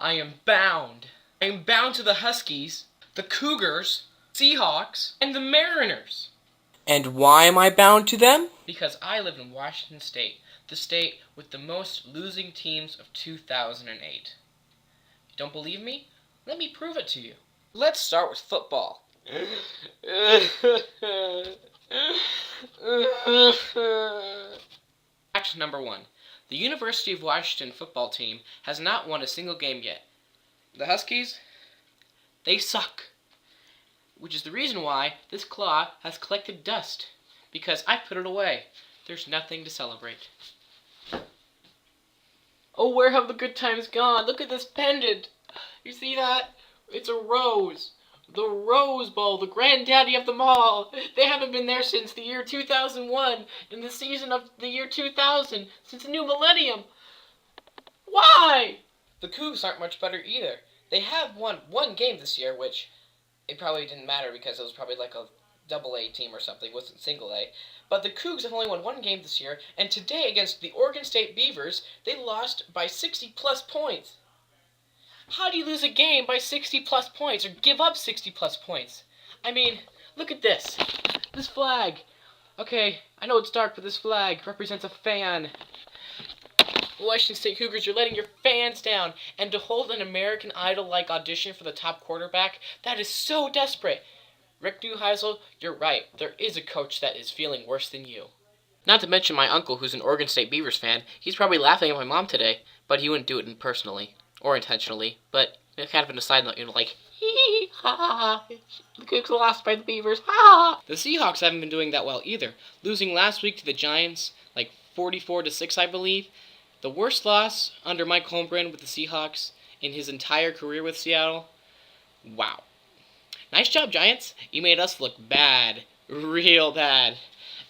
I am bound. I am bound to the Huskies, the Cougars, Seahawks, and the Mariners. And why am I bound to them? Because I live in Washington State, the state with the most losing teams of 2008. You don't believe me? Let me prove it to you. Let's start with football. Fact number 1. The University of Washington football team has not won a single game yet. The Huskies, they suck. Which is the reason why this claw has collected dust. Because I put it away. There's nothing to celebrate. Oh, where have the good times gone? Look at this pendant. You see that? It's a rose. The Rose Bowl, the granddaddy of them all. They haven't been there since the year 2001, in the season of the year 2000, since the new millennium. Why? The Cougs aren't much better either. They have won one game this year, which it probably didn't matter because it was probably like a AA team or something, it wasn't single A. But the Cougs have only won one game this year, and today against the Oregon State Beavers, they lost by 60-plus points. How do you lose a game by 60-plus points, or give up 60-plus points? I mean, look at this. This flag. Okay, I know it's dark, but this flag represents a fan. Washington State Cougars, you're letting your fans down. And to hold an American Idol-like audition for the top quarterback, that is so desperate. Rick Neuheisel, you're right. There is a coach that is feeling worse than you. Not to mention my uncle, who's an Oregon State Beavers fan. He's probably laughing at my mom today, but he wouldn't do it personally. Or intentionally, but kind of in a side note, like, hee ha ha, the Cougs lost by the Beavers, ha ha. The Seahawks haven't been doing that well either, losing last week to the Giants, like 44-6, I believe. The worst loss under Mike Holmgren with the Seahawks in his entire career with Seattle. Wow. Nice job, Giants. You made us look bad, real bad.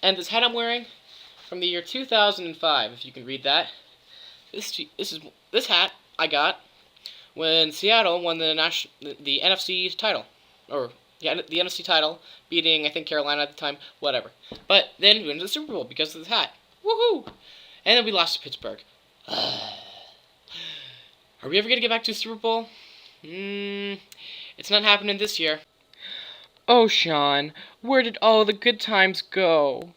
And this hat I'm wearing, from the year 2005, if you can read that. This hat I got when Seattle won the NFC title, the NFC title, beating I think Carolina at the time, whatever. But then we went to the Super Bowl because of this hat. Woohoo! And then we lost to Pittsburgh. Are we ever gonna get back to the Super Bowl? It's not happening this year. Oh, Sean, where did all the good times go?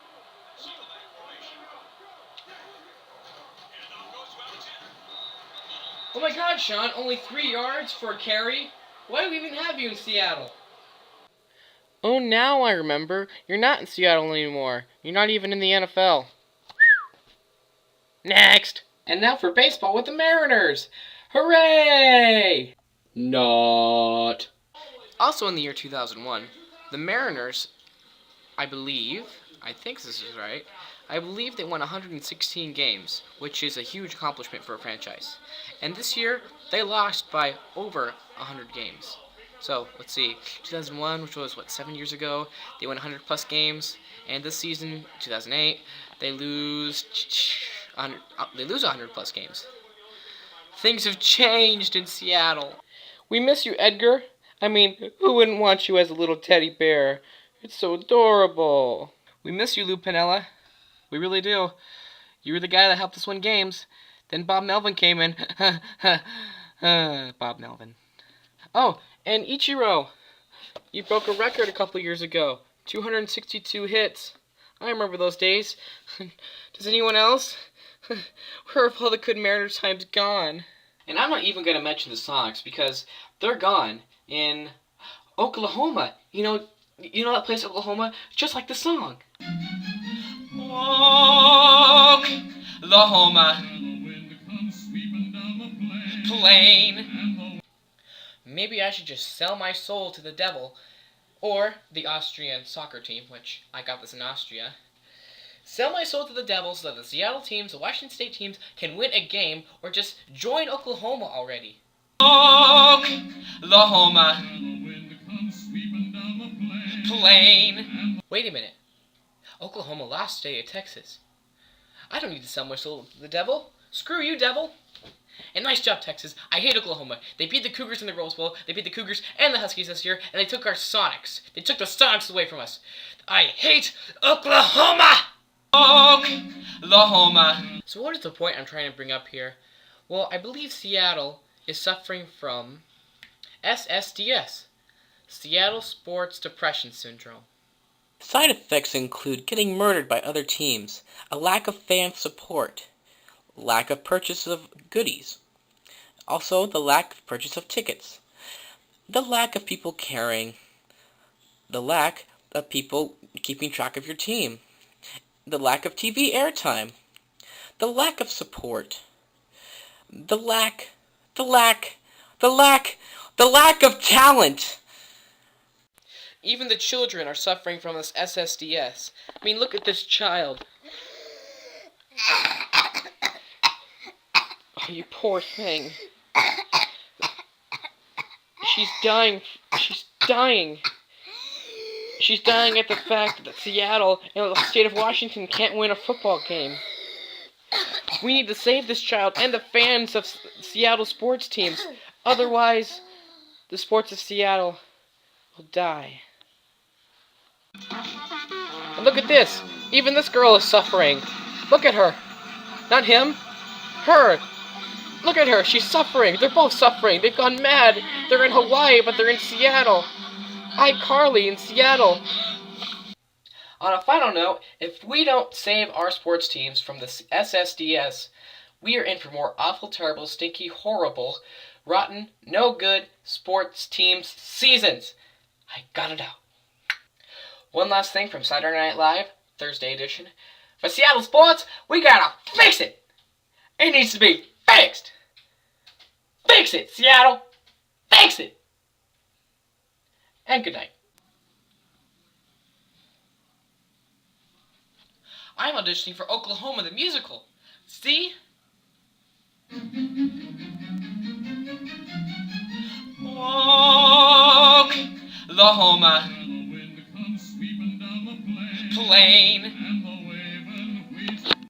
Oh my God, Sean, only 3 yards for a carry? Why do we even have you in Seattle? Oh, now I remember. You're not in Seattle anymore. You're not even in the NFL. Next! And now for baseball with the Mariners! Hooray! Not. Also in the year 2001, the Mariners, I think this is right, I believe they won 116 games, which is a huge accomplishment for a franchise. And this year, they lost by over 100 games. So, let's see, 2001, which was, 7 years ago, they won 100-plus games. And this season, 2008, they lose 100-plus games. Things have changed in Seattle. We miss you, Edgar. I mean, who wouldn't want you as a little teddy bear? It's so adorable. We miss you, Lou Piniella. We really do. You were the guy that helped us win games. Then Bob Melvin came in. Bob Melvin. Oh, and Ichiro. You broke a record a couple years ago. 262 hits. I remember those days. Does anyone else? Where have all the good Mariners times gone? And I'm not even going to mention the Seahawks because they're gone in Oklahoma. You know that place, Oklahoma? Just like the song. Oklahoma, plain. Maybe I should just sell my soul to the devil, or the Austrian soccer team, which I got this in Austria. Sell my soul to the devil so that the Seattle teams, the Washington State teams, can win a game, or just join Oklahoma already. Oklahoma, plain. Wait a minute. Oklahoma lost today at Texas. I don't need to sell my soul to the devil. Screw you, devil. And nice job, Texas. I hate Oklahoma. They beat the Cougars in the Rose Bowl. They beat the Cougars and the Huskies this year, and they took our Sonics. They took the Sonics away from us. I hate Oklahoma! Oklahoma. So what is the point I'm trying to bring up here? Well, I believe Seattle is suffering from SSDS, Seattle Sports Depression Syndrome. Side effects include getting murdered by other teams, a lack of fan support, lack of purchase of goodies, also the lack of purchase of tickets, the lack of people caring, the lack of people keeping track of your team, the lack of TV airtime, the lack of support, the lack of talent. Even the children are suffering from this SSDS. I mean, look at this child. Oh, you poor thing. She's dying. She's dying. She's dying at the fact that Seattle and the state of Washington can't win a football game. We need to save this child and the fans of Seattle sports teams. Otherwise, the sports of Seattle will die. And look at this. Even this girl is suffering. Look at her. Not him. Her. Look at her. She's suffering. They're both suffering. They've gone mad. They're in Hawaii, but they're in Seattle. iCarly in Seattle. On a final note, if we don't save our sports teams from the SSDS, we are in for more awful, terrible, stinky, horrible, rotten, no good sports teams seasons. I got it out. One last thing from Saturday Night Live, Thursday edition. For Seattle sports, we gotta fix it. It needs to be fixed. Fix it, Seattle. Fix it. And good night. I'm auditioning for Oklahoma the musical. See? Oklahoma. Plain.